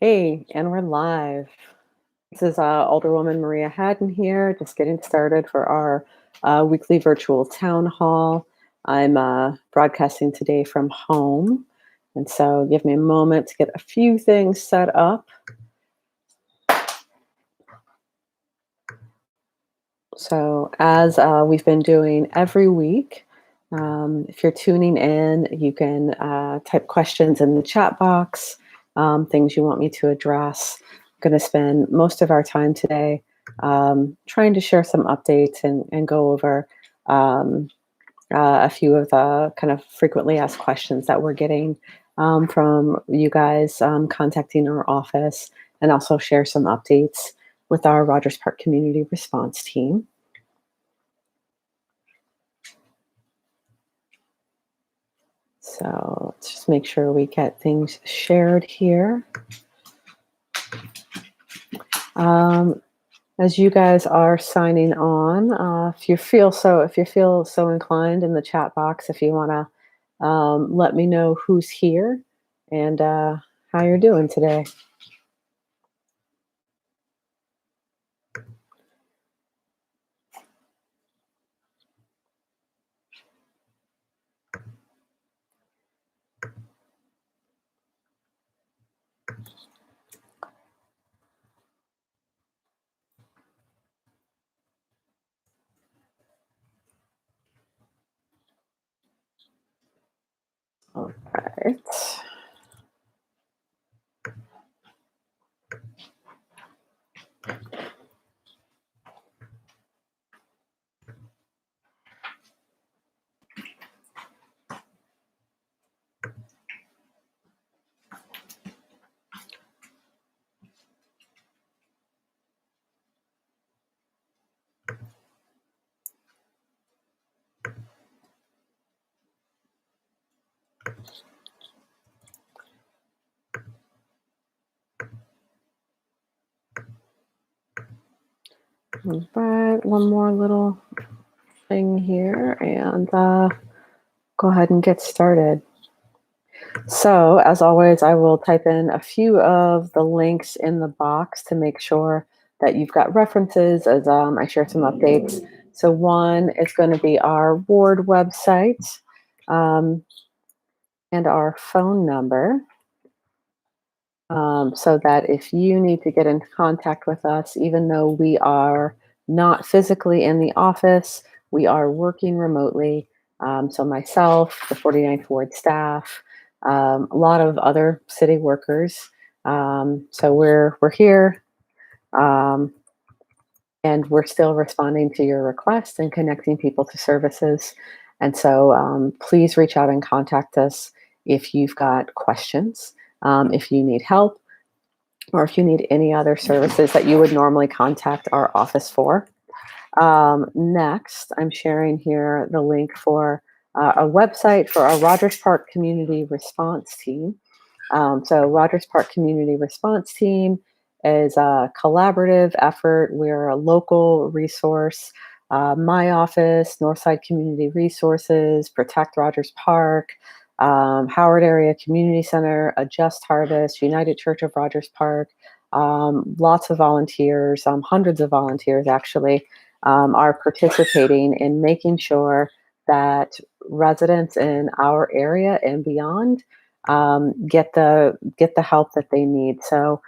Hey, and we're live. This is Alderwoman Maria Hadden here, just getting started for our weekly virtual town hall. I'm broadcasting today from home, and so give me a moment to get a few things set up. So, as we've been doing every week, if you're tuning in, you can type questions in the chat box, things you want me to address. I'm going to spend most of our time today trying to share some updates and go over a few of the kind of frequently asked questions that we're getting from you guys contacting our office, and also share some updates with our Rogers Park Community Response Team. So let's just make sure we get things shared here. As you guys are signing on, if you feel so inclined in the chat box, if you want to let me know who's here and how you're doing today. All right. All right, one more little thing here, and go ahead and get started. So, as always, I will type in a few of the links in the box to make sure that you've got references as I share some updates. So, one is going to be our ward website and our phone number. So that if you need to get in contact with us, even though we are not physically in the office, we are working remotely. So myself, the 49th Ward staff, a lot of other city workers. So we're here, and we're still responding to your requests and connecting people to services. And so please reach out and contact us if you've got questions, if you need help, or if you need any other services that you would normally contact our office for. Next, I'm sharing here the link for a website for our Rogers Park Community Response Team. So Rogers Park Community Response Team is a collaborative effort. We're a local resource. My office, Northside Community Resources, Protect Rogers Park, Howard Area Community Center, Adjust Harvest, United Church of Rogers Park, lots of volunteers, hundreds of volunteers actually, are participating in making sure that residents in our area and beyond get the help that they need. So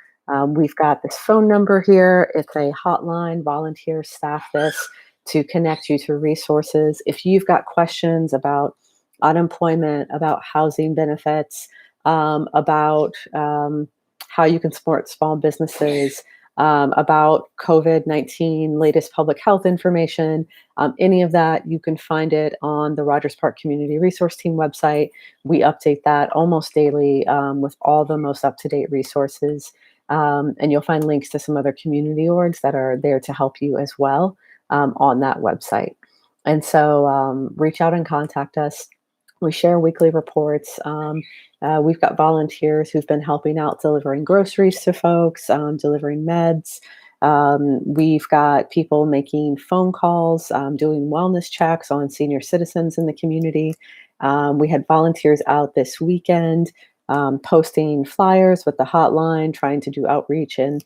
we've got this phone number here. It's a hotline. Volunteers staff this to connect you to resources. If you've got questions about unemployment, about housing benefits, about how you can support small businesses, about COVID-19, latest public health information, any of that, you can find it on the Rogers Park Community Resource Team website. We update that almost daily with all the most up-to-date resources. And you'll find links to some other community orgs that are there to help you as well on that website. And so reach out and contact us. We share weekly reports. We've got volunteers who've been helping out delivering groceries to folks, delivering meds. We've got people making phone calls, doing wellness checks on senior citizens in the community. We had volunteers out this weekend posting flyers with the hotline, trying to do outreach and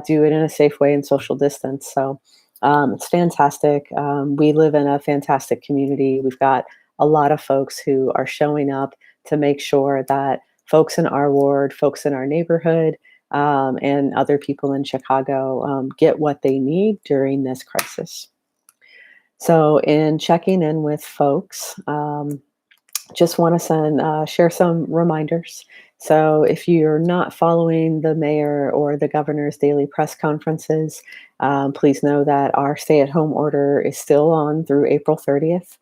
do it in a safe way and social distance. So it's fantastic. We live in a fantastic community. We've got a lot of folks who are showing up to make sure that folks in our ward, folks in our neighborhood, and other people in Chicago get what they need during this crisis. So, in checking in with folks, just want to share some reminders. So, if you're not following the mayor or the governor's daily press conferences, please know that our stay-at-home order is still on through April 30th.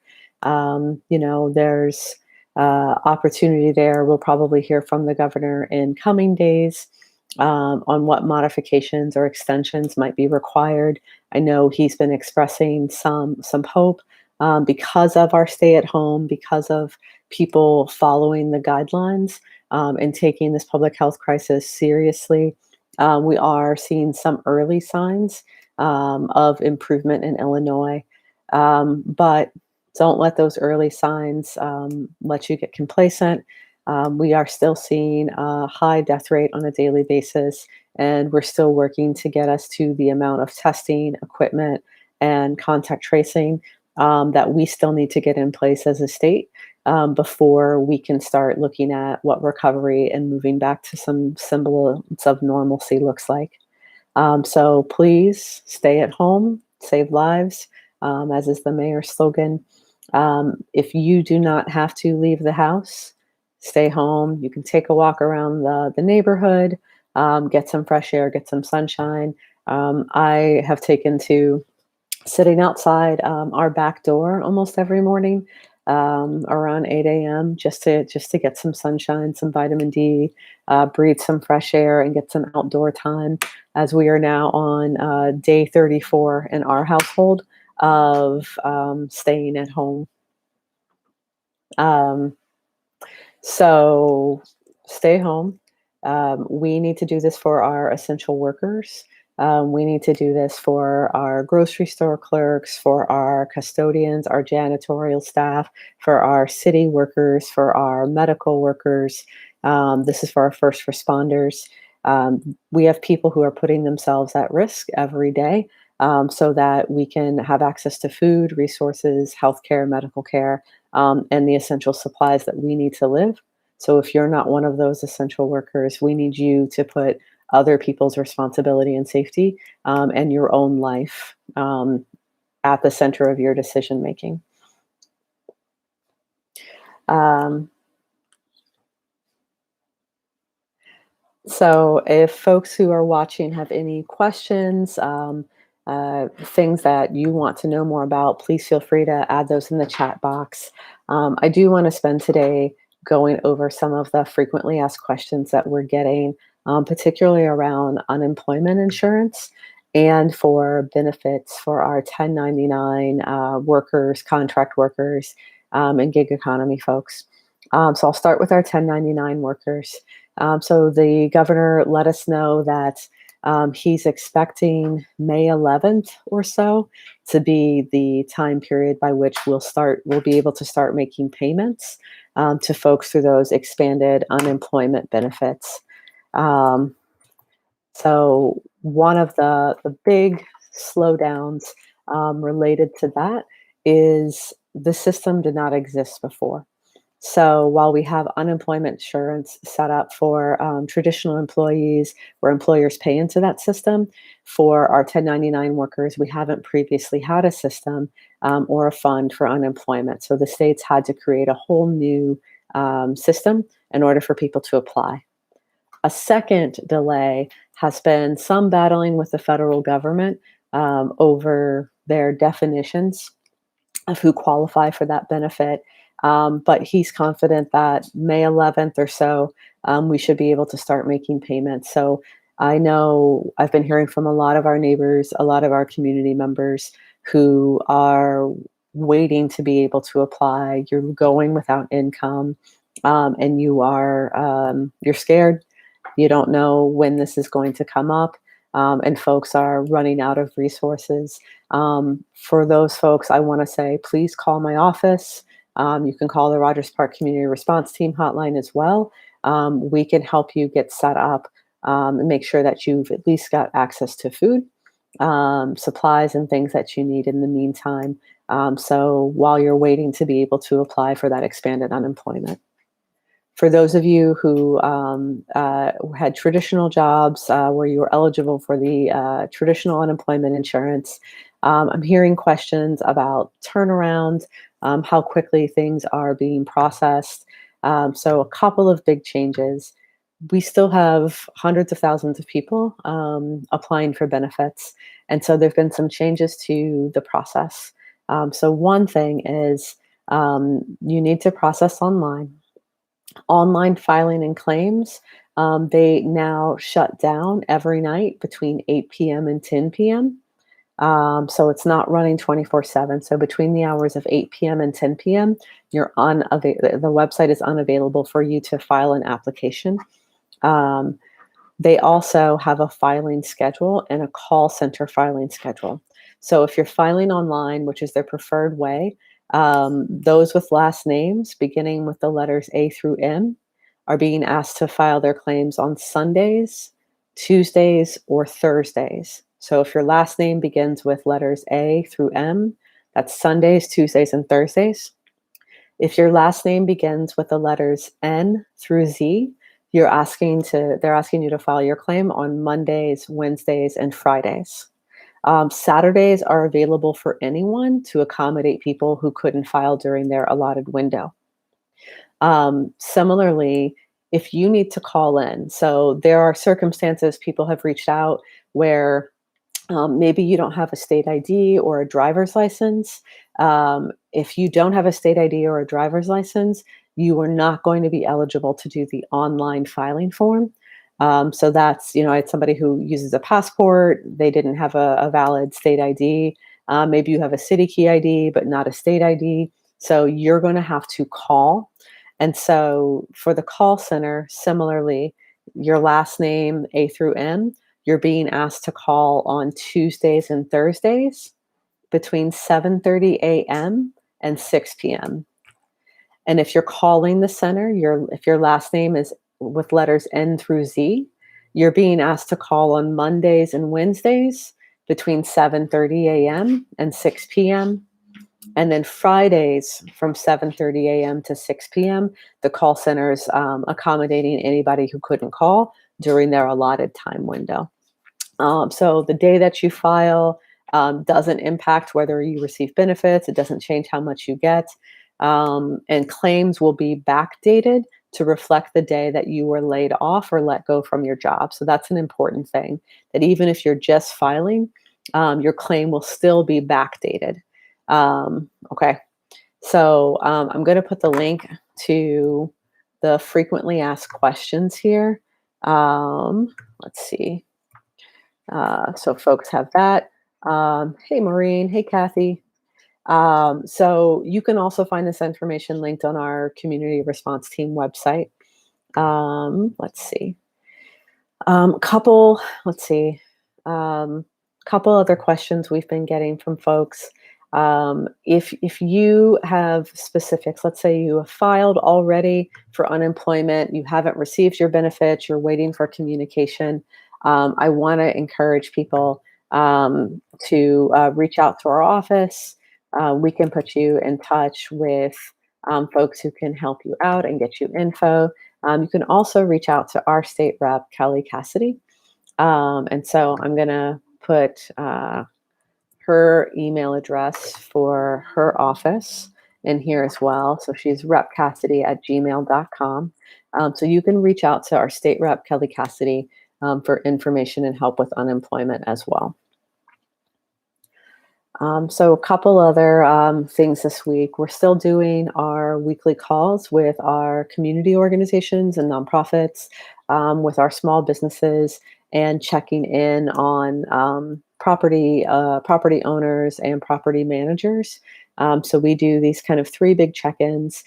There's opportunity there. We'll probably hear from the governor in coming days on what modifications or extensions might be required. I know he's been expressing some hope because of our stay at home, because of people following the guidelines and taking this public health crisis seriously. We are seeing some early signs of improvement in Illinois, but don't let those early signs let you get complacent. We are still seeing a high death rate on a daily basis, and we're still working to get us to the amount of testing, equipment, and contact tracing that we still need to get in place as a state before we can start looking at what recovery and moving back to some semblance of normalcy looks like. So please stay at home, save lives, as is the mayor's slogan. If you do not have to leave the house, stay home. You can take a walk around the neighborhood, get some fresh air, get some sunshine. I have taken to sitting outside our back door almost every morning around 8 a.m. just to get some sunshine, some vitamin D, breathe some fresh air, and get some outdoor time. As we are now on day 34 in our household of staying at home. Um, so stay home. We need to do this for our essential workers. We need to do this for our grocery store clerks, for our custodians, our janitorial staff, for our city workers, for our medical workers. This is for our first responders. We have people who are putting themselves at risk every day so that we can have access to food, resources, healthcare, medical care, and the essential supplies that we need to live. So if you're not one of those essential workers, we need you to put other people's responsibility and safety and your own life at the center of your decision making. Um, So, if folks who are watching have any questions, things that you want to know more about, please feel free to add those in the chat box. I do want to spend today going over some of the frequently asked questions that we're getting, particularly around unemployment insurance and for benefits for our 1099 workers, contract workers, and gig economy folks. So, I'll start with our 1099 workers. So the governor let us know that he's expecting May 11th or so to be the time period by which we'll be able to start making payments to folks through those expanded unemployment benefits. Um, so one of the big slowdowns related to that is the system did not exist before. So while we have unemployment insurance set up for traditional employees where employers pay into that system, for our 1099 workers, we haven't previously had a system or a fund for unemployment. So the states had to create a whole new system in order for people to apply. A second delay has been some battling with the federal government over their definitions of who qualify for that benefit. But he's confident that May 11th or so, we should be able to start making payments. So I know I've been hearing from a lot of our neighbors, a lot of our community members who are waiting to be able to apply. You're going without income, and you're scared. You don't know when this is going to come up, and folks are running out of resources. For those folks, I want to say, please call my office. You can call the Rogers Park Community Response Team hotline as well. we can help you get set up and make sure that you've at least got access to food, supplies, and things that you need in the meantime. So while you're waiting to be able to apply for that expanded unemployment. For those of you who had traditional jobs where you were eligible for the traditional unemployment insurance, I'm hearing questions about turnaround, how quickly things are being processed. So, a couple of big changes. We still have hundreds of thousands of people applying for benefits. And so, there have been some changes to the process. So, one thing is you need to process online. Online filing and claims, they now shut down every night between 8 p.m. and 10 p.m. So it's not running 24/7. So between the hours of 8 p.m. and 10 p.m., the website is unavailable for you to file an application. Um, they also have a filing schedule and a call center filing schedule. So if you're filing online, which is their preferred way, those with last names beginning with the letters A through M are being asked to file their claims on Sundays, Tuesdays, or Thursdays. So if your last name begins with letters A through M, that's Sundays, Tuesdays, and Thursdays. If your last name begins with the letters N through Z, they're asking you to file your claim on Mondays, Wednesdays, and Fridays. Saturdays are available for anyone to accommodate people who couldn't file during their allotted window. Similarly, if you need to call in, so there are circumstances people have reached out where maybe you don't have a state ID or a driver's license. If you don't have a state ID or a driver's license, you are not going to be eligible to do the online filing form. So that's, I had somebody who uses a passport, they didn't have a valid state ID. Maybe you have a city key ID, but not a state ID. So you're going to have to call. And so for the call center, similarly, your last name, A through M, you're being asked to call on Tuesdays and Thursdays between 7:30 a.m. and 6 p.m. And if you're calling the center, if your last name is with letters N through Z, you're being asked to call on Mondays and Wednesdays between 7:30 a.m. and 6 p.m. And then Fridays from 7:30 a.m. to 6 p.m., the call center is accommodating anybody who couldn't call during their allotted time window. So the day that you file doesn't impact whether you receive benefits. It doesn't change how much you get. And claims will be backdated to reflect the day that you were laid off or let go from your job. So that's an important thing, that even if you're just filing, your claim will still be backdated. Okay. So I'm going to put the link to the frequently asked questions here. Let's see. So folks have that. Hey, Maureen. Hey, Kathy. So you can also find this information linked on our community response team website. Let's see. Couple other questions we've been getting from folks. If you have specifics, let's say you have filed already for unemployment, you haven't received your benefits, you're waiting for communication. I want to encourage people to reach out to our office. We can put you in touch with folks who can help you out and get you info. You can also reach out to our state rep, Kelly Cassidy. And so I'm going to put her email address for her office in here as well. So she's repcassidy@gmail.com. So you can reach out to our state rep, Kelly Cassidy, for information and help with unemployment as well. So a couple other things this week. We're still doing our weekly calls with our community organizations and nonprofits, with our small businesses, and checking in on property owners and property managers. So we do these kind of three big check-ins.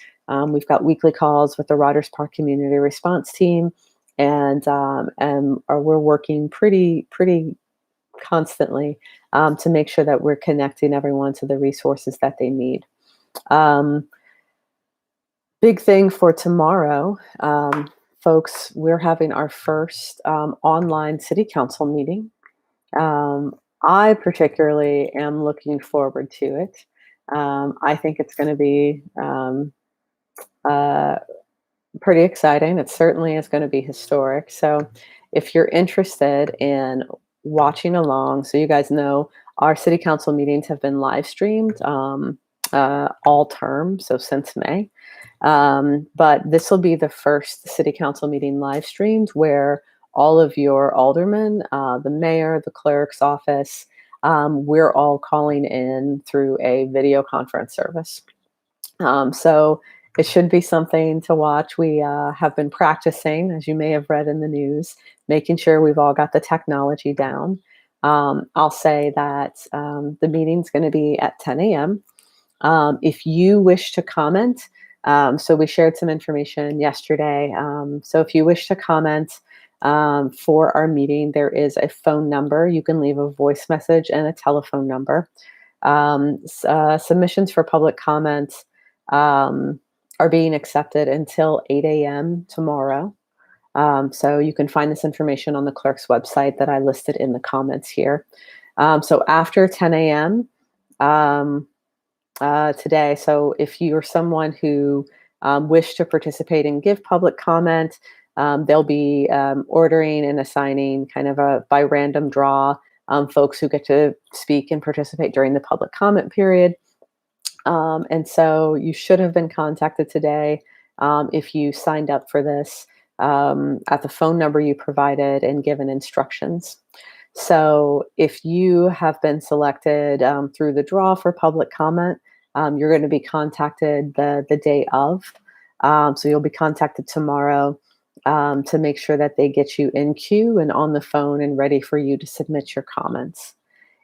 We've got weekly calls with the Riders Park Community Response Team, and we're working pretty constantly to make sure that we're connecting everyone to the resources that they need. Big thing for tomorrow, folks, we're having our first online city council meeting. I particularly am looking forward to it. I think it's going to be uh, pretty exciting. It certainly is going to be historic. So, if you're interested in watching along, so you guys know our city council meetings have been live streamed all term, so since May. But this will be the first city council meeting live streamed where all of your aldermen, the mayor, the clerk's office, we're all calling in through a video conference service. So it should be something to watch. We have been practicing, as you may have read in the news, making sure we've all got the technology down. I'll say that the meeting's going to be at 10 a.m. If you wish to comment, so we shared some information yesterday. So if you wish to comment for our meeting, there is a phone number. You can leave a voice message and a telephone number. Submissions for public comments are being accepted until 8 a.m. tomorrow. So you can find this information on the clerk's website that I listed in the comments here. So after 10 a.m. Today, so if you're someone who wish to participate and give public comment, they'll be ordering and assigning kind of by random draw folks who get to speak and participate during the public comment period. And so you should have been contacted today if you signed up for this at the phone number you provided and given instructions. So if you have been selected through the draw for public comment, you're going to be contacted the day of. So you'll be contacted tomorrow to make sure that they get you in queue and on the phone and ready for you to submit your comments.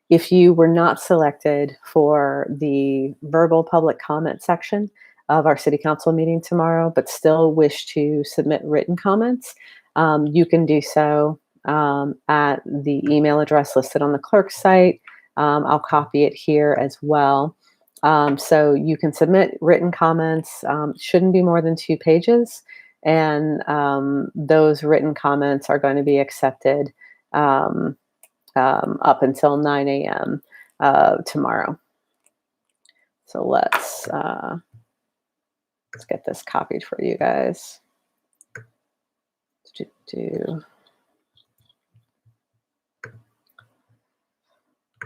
If you were not selected for the verbal public comment section of our city council meeting tomorrow, but still wish to submit written comments, you can do so at the email address listed on the clerk's site. I'll copy it here as well. So you can submit written comments, shouldn't be more than 2 pages, and those written comments are going to be accepted up until 9 a.m. Tomorrow. So let's get this copied for you guys.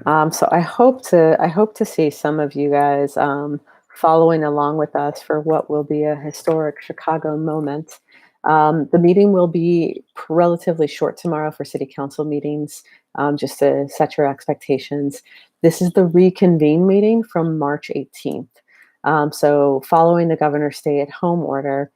So I hope to see some of you guys following along with us for what will be a historic Chicago moment. The meeting will be relatively short tomorrow for city council meetings, just to set your expectations. This is the reconvene meeting from March 18th. So following the governor's stay-at-home order,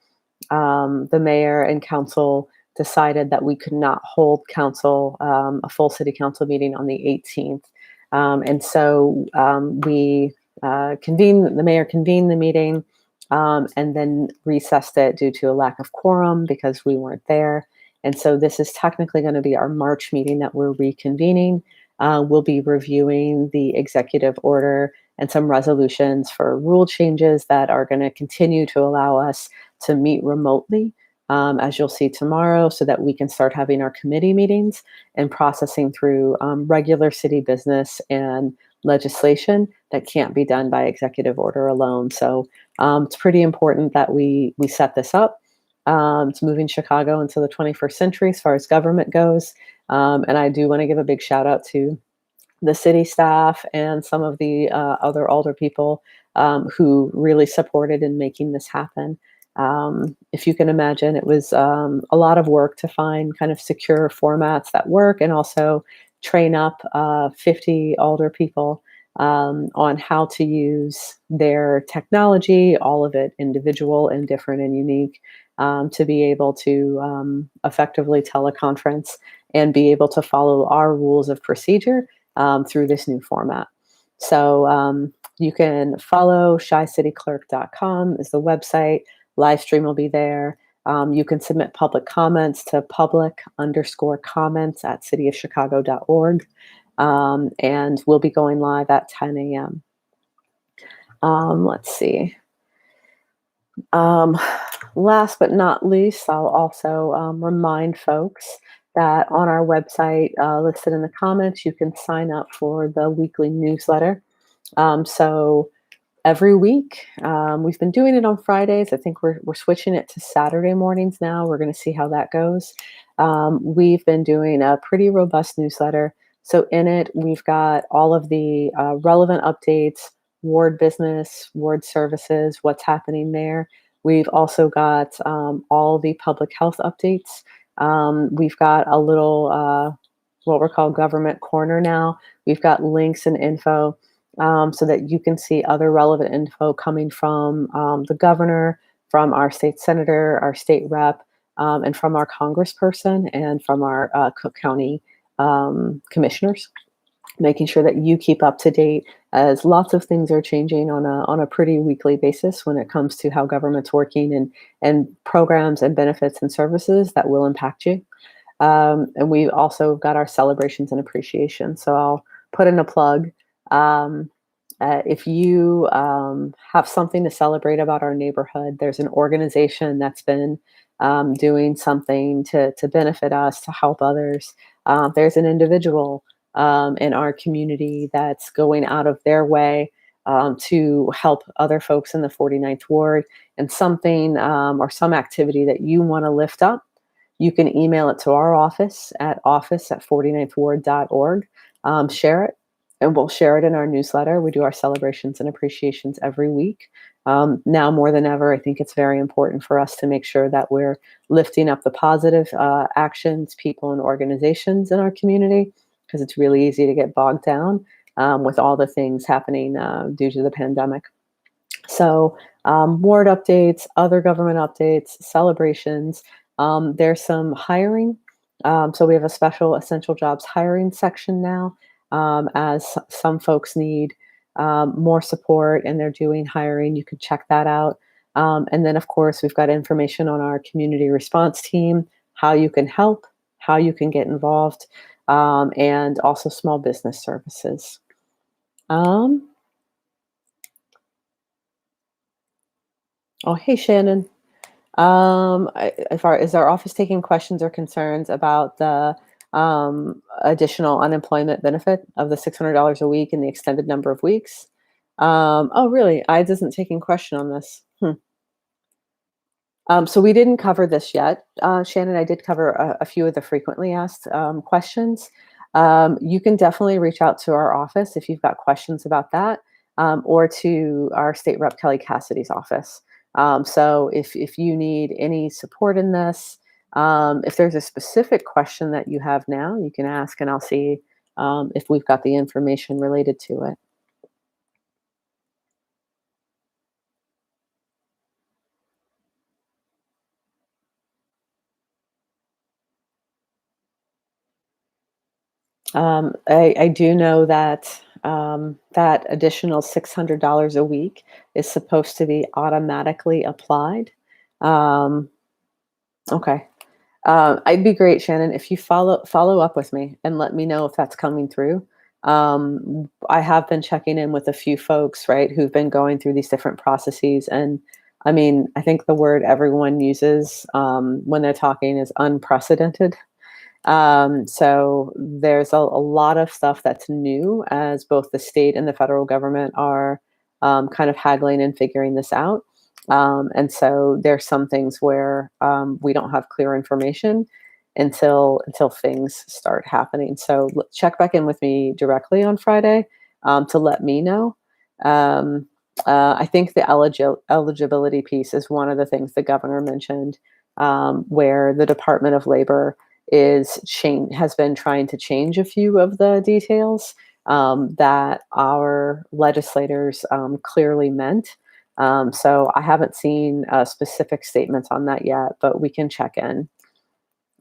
the mayor and council decided that we could not hold council, a full city council meeting on the 18th. And so the mayor convened the meeting and then recessed it due to a lack of quorum because we weren't there. And so this is technically going to be our March meeting that we're reconvening. We'll be reviewing the executive order and some resolutions for rule changes that are going to continue to allow us to meet remotely, as you'll see tomorrow, so that we can start having our committee meetings and processing through regular city business and legislation that can't be done by executive order alone. So it's pretty important that we set this up. It's moving Chicago into the 21st century as far as government goes. And I do want to give a big shout out to the city staff and some of the other alder people who really supported in making this happen. If you can imagine, it was a lot of work to find kind of secure formats that work and also train up 50 alder people on how to use their technology, all of it individual and different and unique, to be able to effectively teleconference and be able to follow our rules of procedure through this new format. So you can follow shycityclerk.com is the website. Live stream will be there. You can submit public comments to public_comments at cityofchicago.org. And we'll be going live at 10 a.m. Let's see. Last but not least, I'll also remind folks that on our website, listed in the comments, you can sign up for the weekly newsletter. So every week, we've been doing it on Fridays. I think we're switching it to Saturday mornings now. We're going to see how that goes. We've been doing a pretty robust newsletter. So in it, we've got all of the relevant updates, ward business, ward services, what's happening there. We've also got all the public health updates. We've got a little what we're called government corner now. We've got links and info so that you can see other relevant info coming from the governor, from our state senator, our state rep, and from our congressperson and from our Cook County commissioners, making sure that you keep up to date as lots of things are changing on a pretty weekly basis when it comes to how government's working and programs and benefits and services that will impact you. And we also got our celebrations and appreciation. So I'll put in a plug. Um, if you have something to celebrate about our neighborhood, there's an organization that's been doing something to benefit us, to help others. There's an individual in our community that's going out of their way to help other folks in the 49th Ward, and something or some activity that you want to lift up. You can email it to our office@49thward.org. Share it, and we'll share it in our newsletter. We do our celebrations and appreciations every week. Now more than ever, I think it's very important for us to make sure that we're lifting up the positive actions, people, and organizations in our community, because it's really easy to get bogged down with all the things happening due to the pandemic. So, ward updates, other government updates, celebrations. There's some hiring. So we have a special essential jobs hiring section now, as some folks need more support and they're doing hiring. You can check that out. And then, of course, we've got information on our community response team, how you can help, how you can get involved, and also small business services. Um, oh, hey, Shannon. As far as our office taking questions or concerns about the additional unemployment benefit of the $600 a week and the extended number of weeks. Oh, really? I isn't taking question on this. So we didn't cover this yet. Shannon, I did cover a few of the frequently asked questions. You can definitely reach out to our office if you've got questions about that, or to our state rep Kelly Cassidy's office. So if you need any support in this, if there's a specific question that you have now, you can ask, and I'll see if we've got the information related to it. I do know that that additional $600 a week is supposed to be automatically applied. Um, okay. I'd be great, Shannon, if you follow up with me and let me know if that's coming through. I have been checking in with a few folks, right, who've been going through these different processes, and I mean, I think the word everyone uses when they're talking is unprecedented. So there's a lot of stuff that's new as both the state and the federal government are kind of haggling and figuring this out. And so there's some things where we don't have clear information until things start happening. So check back in with me directly on Friday to let me know. Um, I think the eligibility piece is one of the things the governor mentioned, where the Department of Labor has been trying to change a few of the details that our legislators clearly meant. So I haven't seen specific statements on that yet, but we can check in.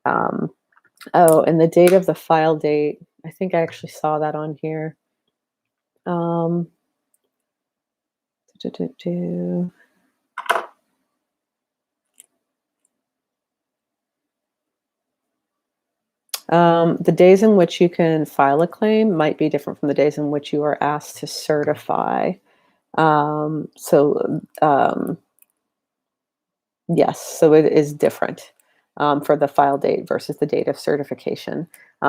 Um, oh, and the date of the file date, I think I actually saw that on here. Um, do, do, do. The days in which you can file a claim might be different from the days in which you are asked to certify. So Yes, so it is different for the file date versus the date of certification.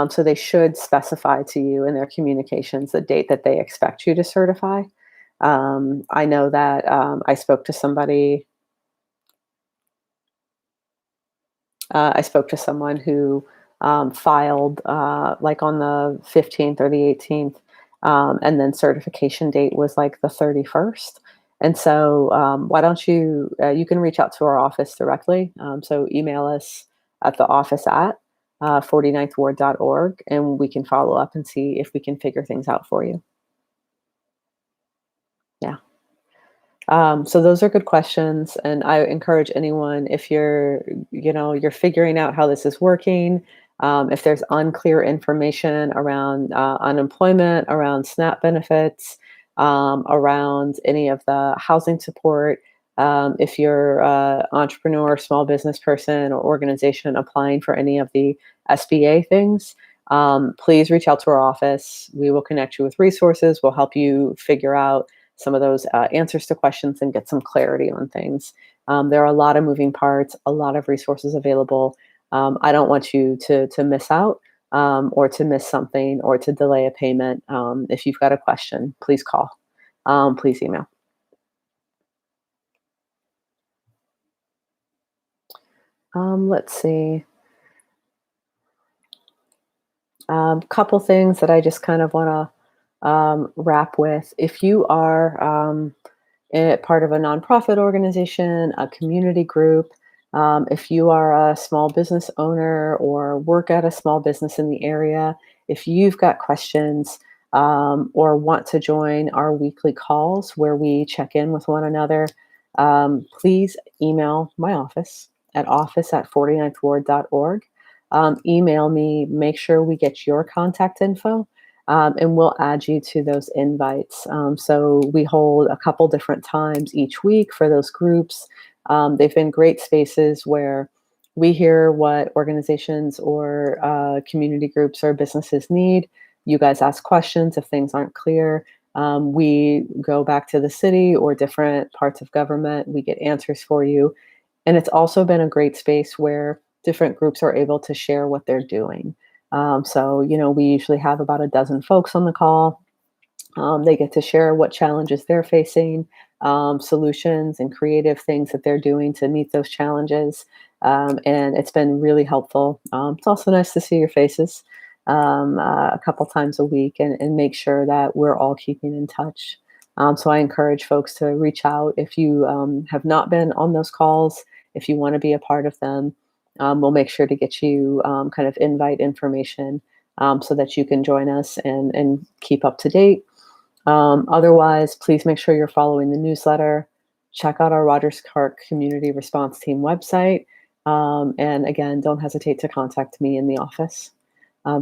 So they should specify to you in their communications the date that they expect you to certify. I know that I spoke to someone who filed like on the 15th or the 18th, and then certification date was like the 31st. And so, why don't you can reach out to our office directly. So, email us at the office at 49thward.org, and we can follow up and see if we can figure things out for you. Yeah. So those are good questions, and I encourage anyone if you're figuring out how this is working, if there's unclear information around unemployment, around SNAP benefits, around any of the housing support, if you're a entrepreneur, small business person, or organization applying for any of the SBA things, please reach out to our office. We will connect you with resources. We'll help you figure out some of those answers to questions and get some clarity on things. There are a lot of moving parts, a lot of resources available. I don't want you to miss out or to miss something or to delay a payment. If you've got a question, please call. Please email. Let's see. Couple things that I just kind of want to wrap with. If you are part of a nonprofit organization, a community group, if you are a small business owner or work at a small business in the area, if you've got questions or want to join our weekly calls where we check in with one another, please email my office at office@49thward.org. Email me, make sure we get your contact info, and we'll add you to those invites. So we hold a couple different times each week for those groups. They've been great spaces where we hear what organizations or community groups or businesses need. You guys ask questions if things aren't clear. We go back to the city or different parts of government. We get answers for you. And it's also been a great space where different groups are able to share what they're doing. So, we usually have about a dozen folks on the call. They get to share what challenges they're facing, solutions and creative things that they're doing to meet those challenges. And it's been really helpful. It's also nice to see your faces a couple times a week and make sure that we're all keeping in touch. So I encourage folks to reach out if you have not been on those calls, if you want to be a part of them. We'll make sure to get you kind of invite information so that you can join us and keep up to date. Otherwise, please make sure you're following the newsletter. Check out our Rogers Park Community Response Team website. And again, don't hesitate to contact me in the office.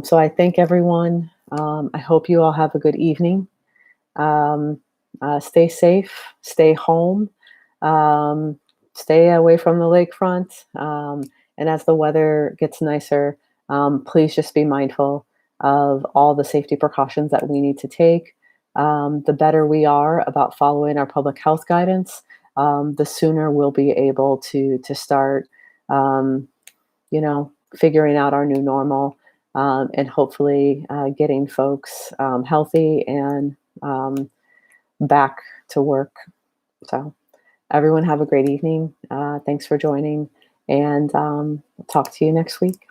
So I thank everyone. I hope you all have a good evening. Um, Stay safe, stay home, um, stay away from the lakefront. And as the weather gets nicer, please just be mindful of all the safety precautions that we need to take. The better we are about following our public health guidance, the sooner we'll be able to start, um, figuring out our new normal, and hopefully getting folks healthy and back to work. So, everyone have a great evening. Thanks for joining, and talk to you next week.